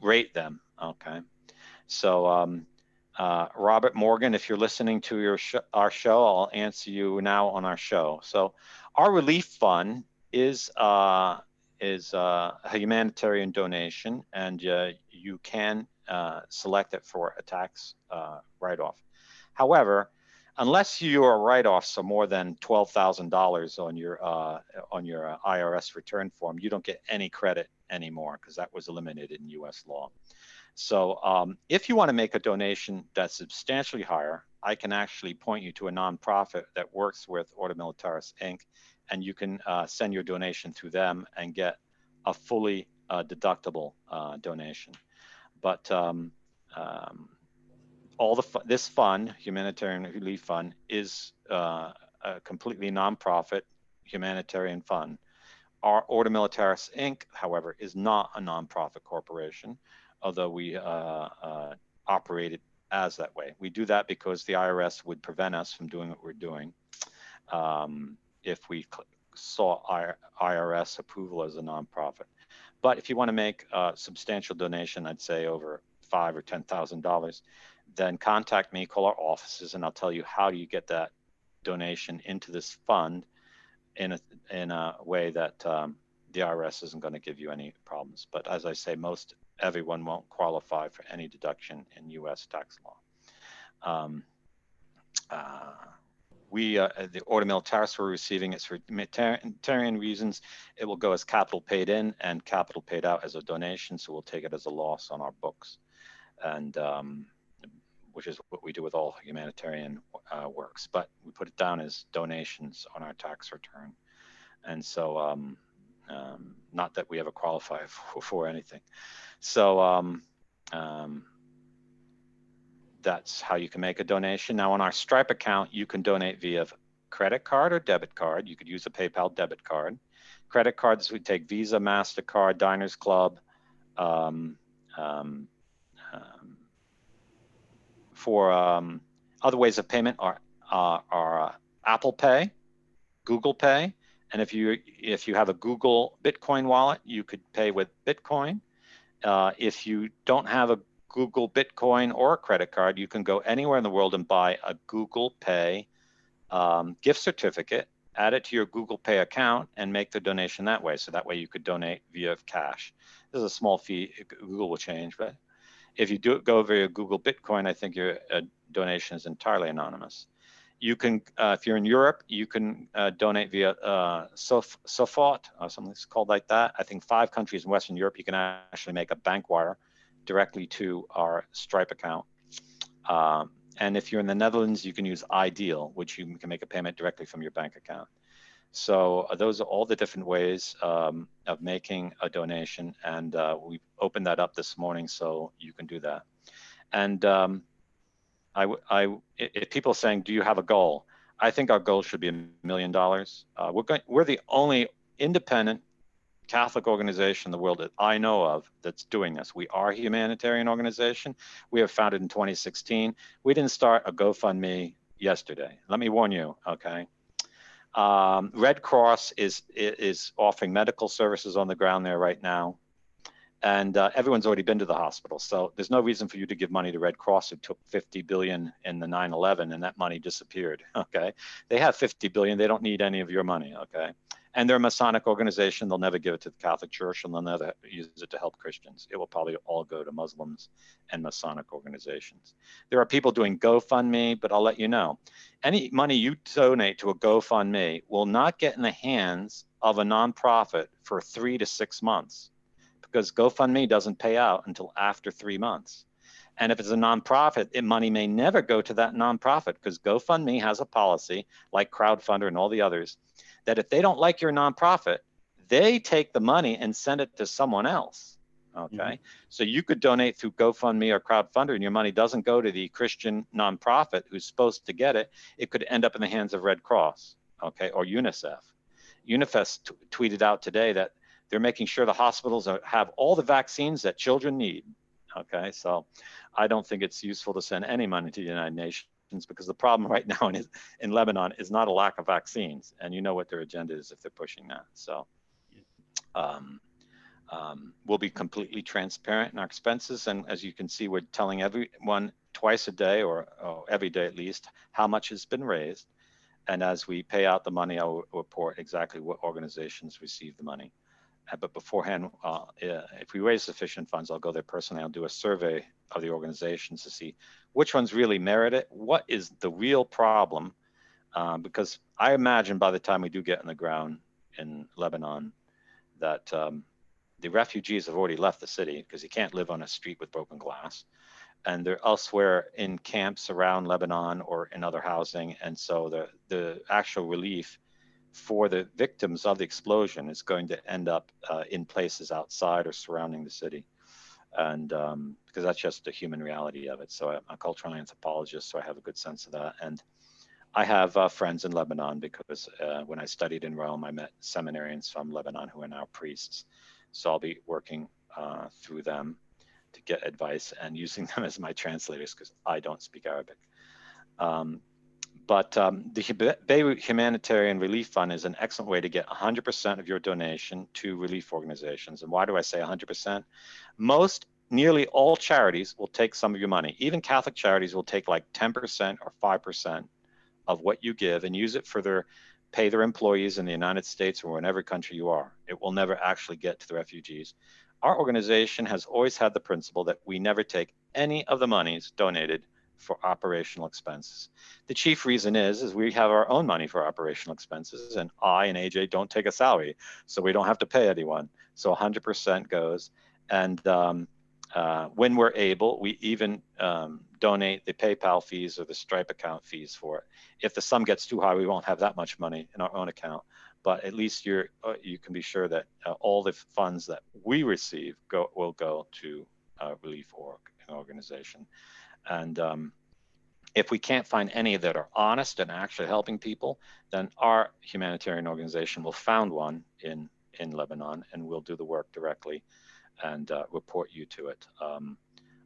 rate them. Okay, so Robert Morgan, if you're listening to our show, I'll answer you now on our show. So our relief fund is a humanitarian donation, and you can select it for a tax write-off. However, unless your write-offs are more than $12,000 on your IRS return form, you don't get any credit anymore, because that was eliminated in U.S. law. So if you want to make a donation that's substantially higher, I can actually point you to a nonprofit that works with Order Militaris Inc., and you can send your donation through them and get a fully deductible donation. But this fund, Humanitarian Relief Fund, is a completely nonprofit humanitarian fund. Our Order Militaris Inc., however, is not a nonprofit corporation, although we operate it as that way. We do that because the IRS would prevent us from doing what we're doing if we saw IRS approval as a nonprofit. But if you want to make a substantial donation, I'd say over $5,000 or $10,000, then contact me, call our offices, and I'll tell you how do you get that donation into this fund in a way that the IRS isn't going to give you any problems. But as I say, everyone won't qualify for any deduction in U.S. tax law. The Order Militaris, we're receiving it for humanitarian reasons. It will go as capital paid in and capital paid out as a donation, so we'll take it as a loss on our books, and which is what we do with all humanitarian works. But we put it down as donations on our tax return, and so not that we ever qualify for anything. So that's how you can make a donation. Now on our Stripe account, you can donate via credit card or debit card. You could use a PayPal debit card. Credit cards, we take Visa, MasterCard, Diners Club. For other ways of payment are Apple Pay, Google Pay, and if you have a Google Bitcoin wallet, you could pay with Bitcoin. If you don't have a Google Bitcoin or a credit card, you can go anywhere in the world and buy a Google Pay gift certificate, add it to your Google Pay account, and make the donation that way. So that way you could donate via cash. There's a small fee Google will change, but if you go via Google Bitcoin, I think your donation is entirely anonymous. You can, if you're in Europe, you can donate via Sofort or something that's called like that. I think 5 countries in Western Europe, you can actually make a bank wire directly to our Stripe account. And if you're in the Netherlands, you can use iDeal, which you can make a payment directly from your bank account. So those are all the different ways of making a donation, and we opened that up this morning, so you can do that. And if people are saying, "Do you have a goal?" I think our goal should be $1 million. We're the only independent Catholic organization in the world that I know of that's doing this. We are a humanitarian organization. We were founded in 2016. We didn't start a GoFundMe yesterday. Let me warn you, okay? Red Cross is offering medical services on the ground there right now. And everyone's already been to the hospital. So there's no reason for you to give money to Red Cross, who took 50 billion in the 9/11 and that money disappeared, okay? They have 50 billion, they don't need any of your money, okay? And they're a Masonic organization, they'll never give it to the Catholic Church, and they'll never use it to help Christians. It will probably all go to Muslims and Masonic organizations. There are people doing GoFundMe, but I'll let you know. Any money you donate to a GoFundMe will not get in the hands of a nonprofit for 3 to 6 months, because GoFundMe doesn't pay out until after 3 months. And if it's a nonprofit, money may never go to that nonprofit, because GoFundMe has a policy, like Crowdfunder and all the others, that if they don't like your nonprofit, they take the money and send it to someone else, okay? So you could donate through GoFundMe or Crowdfunder, and your money doesn't go to the Christian nonprofit who's supposed to get it. It could end up in the hands of Red Cross, okay, or UNICEF. UNICEF tweeted out today that they're making sure the hospitals have all the vaccines that children need. Okay, so I don't think it's useful to send any money to the United Nations, because the problem right now in Lebanon is not a lack of vaccines, and you know what their agenda is if they're pushing that. So we'll be completely transparent in our expenses, and as you can see, we're telling everyone twice a day, or every day at least, how much has been raised. And as we pay out the money, I'll report exactly what organizations receive the money. But beforehand, if we raise sufficient funds, I'll go there personally. I'll do a survey of the organizations to see which ones really merit it. What is the real problem? Because I imagine by the time we do get on the ground in Lebanon, that the refugees have already left the city, because you can't live on a street with broken glass. And they're elsewhere in camps around Lebanon or in other housing. And so the actual relief for the victims of the explosion is going to end up in places outside or surrounding the city. And because that's just the human reality of it. So I'm a cultural anthropologist, so I have a good sense of that. And I have friends in Lebanon, because when I studied in Rome, I met seminarians from Lebanon who are now priests. So I'll be working through them to get advice and using them as my translators, because I don't speak Arabic. But the Beirut Humanitarian Relief Fund is an excellent way to get 100% of your donation to relief organizations. And why do I say 100%? Nearly all charities will take some of your money. Even Catholic charities will take like 10% or 5% of what you give and use it for pay their employees in the United States or whatever country you are. It will never actually get to the refugees. Our organization has always had the principle that we never take any of the monies donated for operational expenses. The chief reason is we have our own money for operational expenses, and I and AJ don't take a salary, so we don't have to pay anyone. So 100% goes. And when we're able, we even donate the PayPal fees or the Stripe account fees for it. If the sum gets too high, we won't have that much money in our own account, but at least you can be sure that all the funds that we receive will go to relief organization. And if we can't find any that are honest and actually helping people, then our humanitarian organization will found one in Lebanon, and we'll do the work directly and report you to it.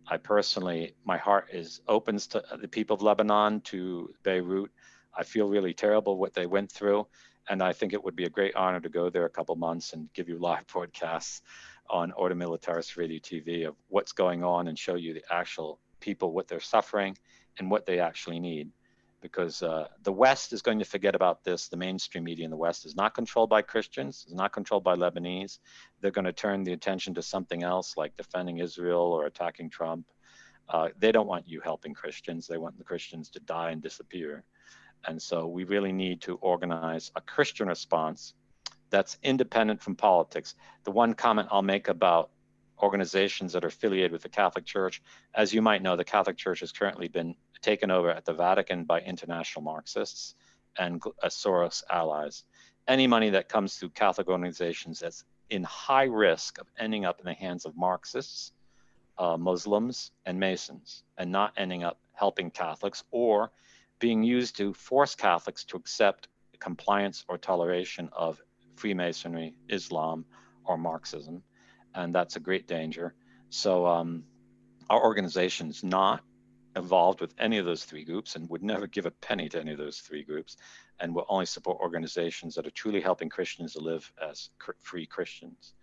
I personally, my heart opens to the people of Lebanon, to Beirut. I feel really terrible what they went through, and I think it would be a great honor to go there a couple months and give you live broadcasts on Ordo Militaris Radio TV of what's going on, and show you the actual people, what they're suffering and what they actually need. Because the West is going to forget about this. The mainstream media in the West is not controlled by Christians, is not controlled by Lebanese. They're going to turn the attention to something else, like defending Israel or attacking Trump. They don't want you helping Christians. They want the Christians to die and disappear. And so we really need to organize a Christian response that's independent from politics. The one comment I'll make about organizations that are affiliated with the Catholic Church, as you might know, the Catholic Church has currently been taken over at the Vatican by international Marxists and Soros allies. any money that comes through Catholic organizations that's in high risk of ending up in the hands of Marxists, Muslims, and Masons, and not ending up helping Catholics or being used to force Catholics to accept compliance or toleration of Freemasonry, Islam, or Marxism. And that's a great danger. So our organization's not involved with any of those three groups and would never give a penny to any of those three groups, and will only support organizations that are truly helping Christians to live as free Christians.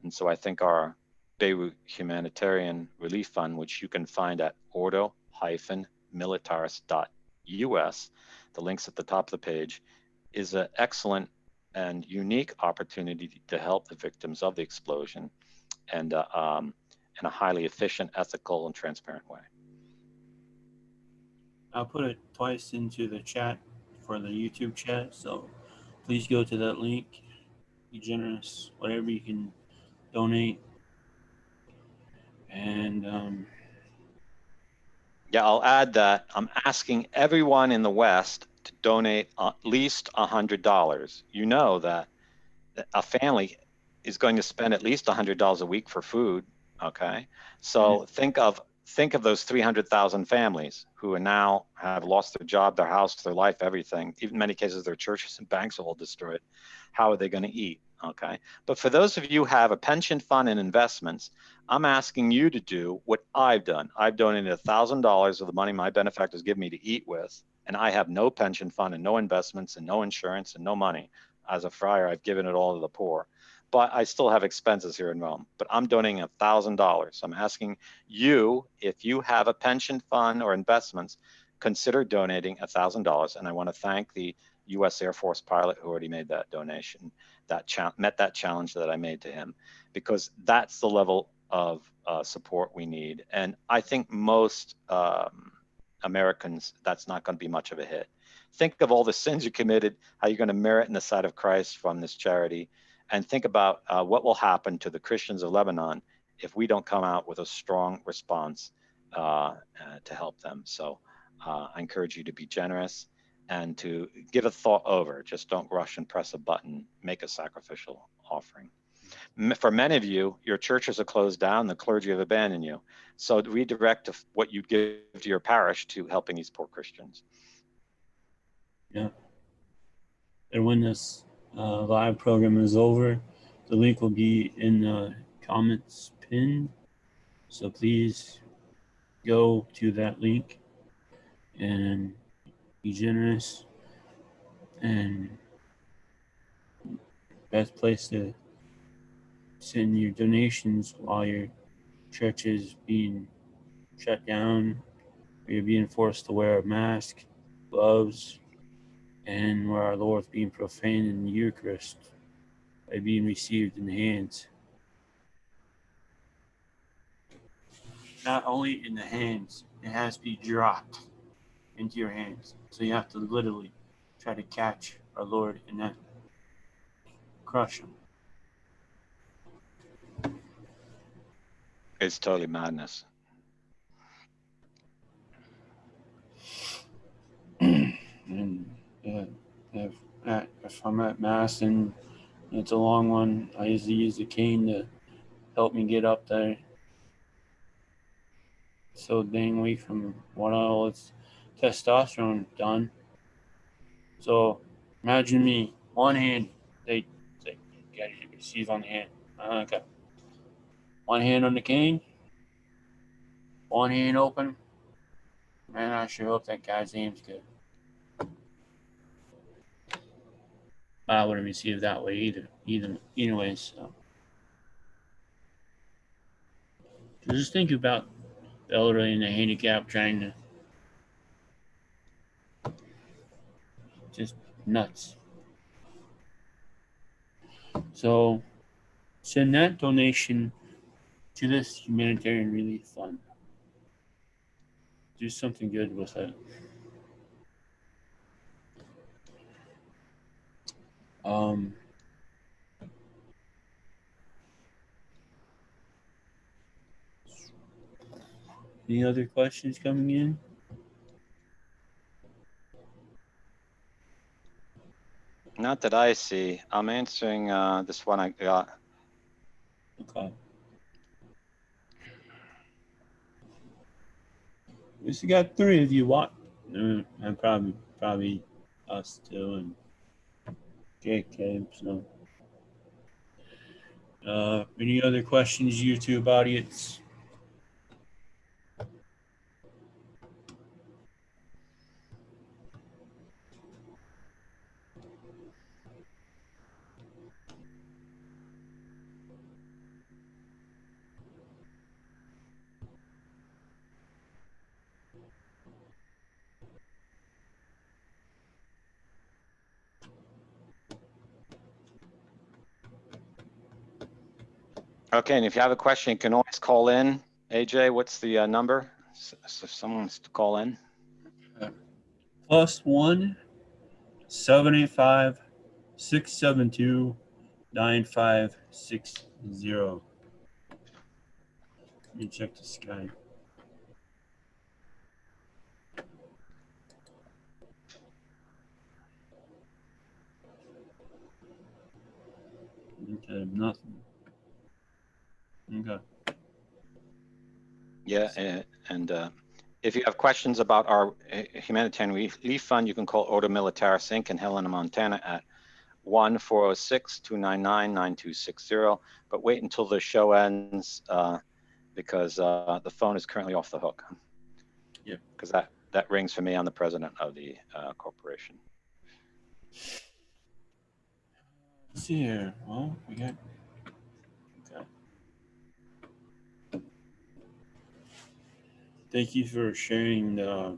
And so I think our Beirut Humanitarian Relief Fund, which you can find at ordo-militaris.us, the link's at the top of the page, is an excellent and unique opportunity to help the victims of the explosion, and in a highly efficient, ethical, and transparent way. I'll put it twice into the chat for the YouTube chat, so please go to that link. Be generous, whatever you can donate. And yeah, I'll add that I'm asking everyone in the West to donate at least $100. You know that a family is going to spend at least $100 a week for food. Okay, so think of those 300,000 families who are now have lost their job, their house, their life, everything. Even in many cases, their churches and banks are all destroyed. How are they going to eat? Okay, but for those of you who have a pension fund and investments, I'm asking you to do what I've done. I've donated $1,000 of the money my benefactors give me to eat with, and I have no pension fund and no investments and no insurance and no money. As a friar, I've given it all to the poor, but I still have expenses here in Rome. But I'm donating $1,000. I'm asking you, if you have a pension fund or investments, consider donating $1,000. And I want to thank the U.S. Air Force pilot who already made that donation, that met that challenge that I made to him, because that's the level of support we need. And I think most Americans, that's not going to be much of a hit. Think of all the sins you committed, how you're going to merit in the sight of Christ from this charity, and think about what will happen to the Christians of Lebanon if we don't come out with a strong response to help them. So I encourage you to be generous and to give a thought over. Just don't rush and press a button. Make a sacrificial offering. For many of you, your churches are closed down, the clergy have abandoned you. So redirect what you give to your parish to helping these poor Christians. yeah. And when this live program is over, the link will be in the comments pinned. So please go to that link and be generous. And best place to send your donations while your church is being shut down, or you're being forced to wear a mask, gloves, and where our Lord's being profaned in the Eucharist by being received in the hands. Not only in the hands, it has to be dropped into your hands. So you have to literally try to catch our Lord and not crush him. It's totally madness. And if I'm at Mass and it's a long one, I usually use the cane to help me get up there. So dang weak from what all its testosterone done. So imagine me, one hand, they say, you gotta receive on the hand. Okay. One hand on the cane, one hand open. Man, I sure hope that guy's aim's good. I wouldn't receive that way either anyways. So just think about the elderly and the handicapped trying to just nuts. So send that donation to this humanitarian relief fund. Do something good with it. Any other questions coming in? Not that I see. I'm answering this one I got. Okay. At least you got 3 of you watch. And probably us too, and JK. So, any other questions, YouTube audience? Okay, and if you have a question, you can always call in. AJ, what's the number? So someone wants to call in. +1 785 672 9560. Let me check the sky. Okay, nothing. Okay. Yeah, and if you have questions about our humanitarian relief fund, you can call Ordo Militaris Inc. in Helena, Montana at 1-406-299-9260. But wait until the show ends because the phone is currently off the hook. Yeah. Because that rings for me. I'm the president of the corporation. Let's see here. Well, we got. Okay. Thank you for sharing the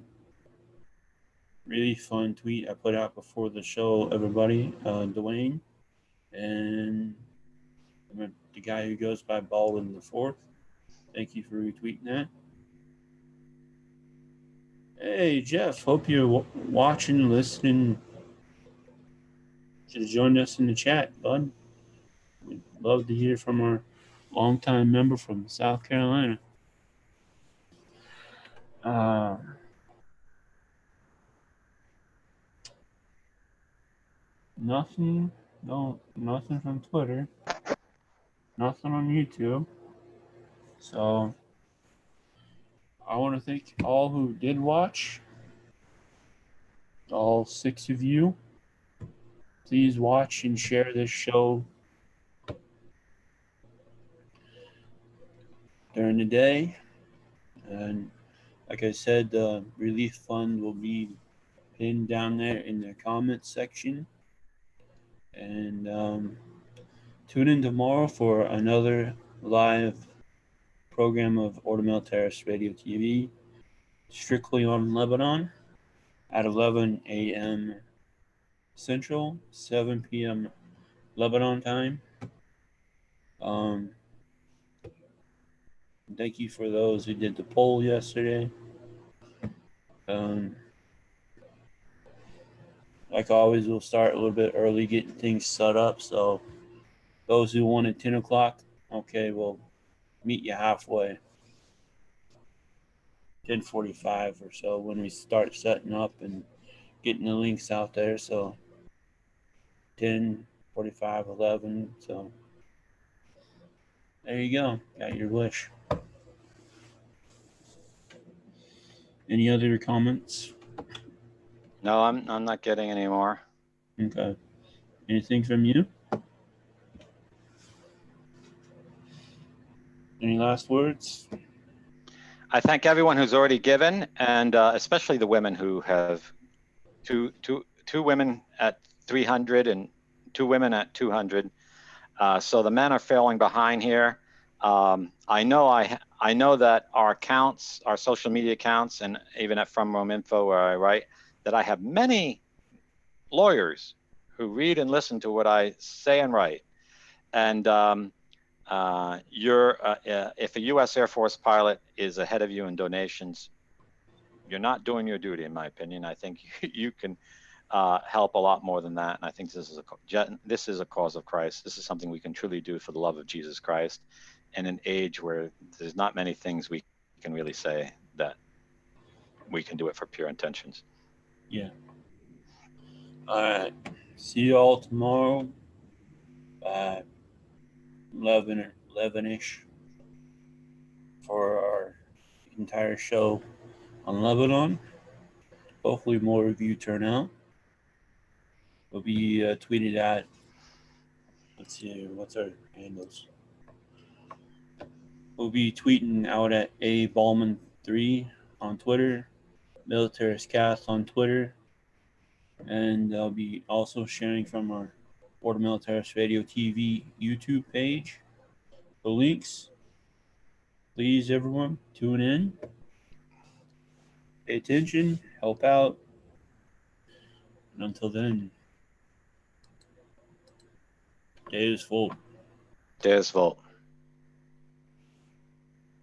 really fun tweet I put out before the show, everybody. Dwayne and the guy who goes by Baldwin the Fourth. Thank you for retweeting that. Hey Jeff, hope you're watching, listening. Should have joined us in the chat, bud. We'd love to hear from our longtime member from South Carolina. Nothing, no, nothing from Twitter. Nothing on YouTube. So I want to thank all who did watch. All 6 of you. Please watch and share this show during the day. And like I said, the relief fund will be pinned down there in the comments section. And tune in tomorrow for another live program of Ordo Militaris Radio TV, strictly on Lebanon, at 11 a.m. Central, 7 p.m. Lebanon time. Thank you for those who did the poll yesterday. Like always, we'll start a little bit early, getting things set up. So those who wanted 10 o'clock, okay, we'll meet you halfway. 10:45 or so when we start setting up and getting the links out there. So 10:45, 11. So there you go. Got your wish. Any other comments? No, I'm not getting any more. Okay. Anything from you? Any last words? I thank everyone who's already given, and especially the women who have two women at 300 and 2 women at 200. So the men are falling behind here. I know that our accounts, our social media accounts, and even at From Rome Info where I write, that I have many lawyers who read and listen to what I say and write. And if a U.S. Air Force pilot is ahead of you in donations, you're not doing your duty, in my opinion. I think you can help a lot more than that. And I think this is a cause of Christ. This is something we can truly do for the love of Jesus Christ in an age where there's not many things we can really say that we can do it for pure intentions. Yeah. All right. See you all tomorrow at 11ish for our entire show on Lebanon. Hopefully, more of you turn out. Will be tweeted at. Let's see, what's our handles? We'll be tweeting out at A Ballman3 on Twitter, Militarist Cast on Twitter, and I'll be also sharing from our Border Militarist Radio TV YouTube page the links. Please, everyone, tune in, pay attention, help out, and until then, day is full. Day is full.